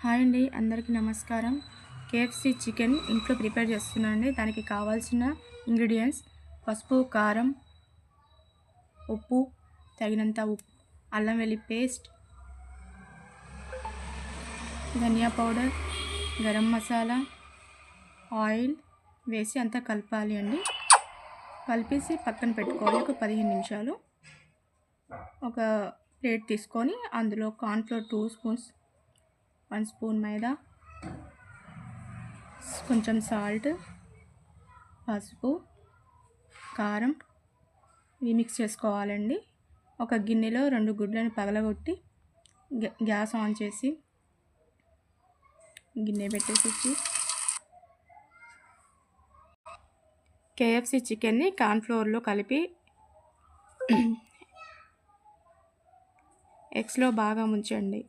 Hi అండి, అందరికీ నమస్కారం. కేఎఫ్సి చికెన్ ఇంట్లో ప్రిపేర్ చేస్తున్నానండి. దానికి కావాల్సిన ఇంగ్రీడియంట్స్ పసుపు, కారం, ఉప్పు, తగినంత ఉప్పు, అల్లం వెల్లుల్లి పేస్ట్, ధనియా పౌడర్, గరం మసాలా, ఆయిల్ వేసి అంతా కలపాలి అండి. కలిపేసి పక్కన పెట్టుకోవాలి ఒక 15 నిమిషాలు. ఒక ప్లేట్ తీసుకొని అందులో కార్న్ఫ్లోర్ 2 స్పూన్స్, 1 స్పూన్ మైదా, కొంచెం సాల్ట్, పసుపు, కారం ఇవి మిక్స్ చేసుకోవాలండి. ఒక గిన్నెలో 2 గుడ్లను పగలగొట్టి గ్యాస్ ఆన్ చేసి గిన్నె పెట్టేసి కేఎఫ్సి చికెన్ని కార్న్ఫ్లోర్లో కలిపి ఎగ్స్లో బాగా ముంచండి.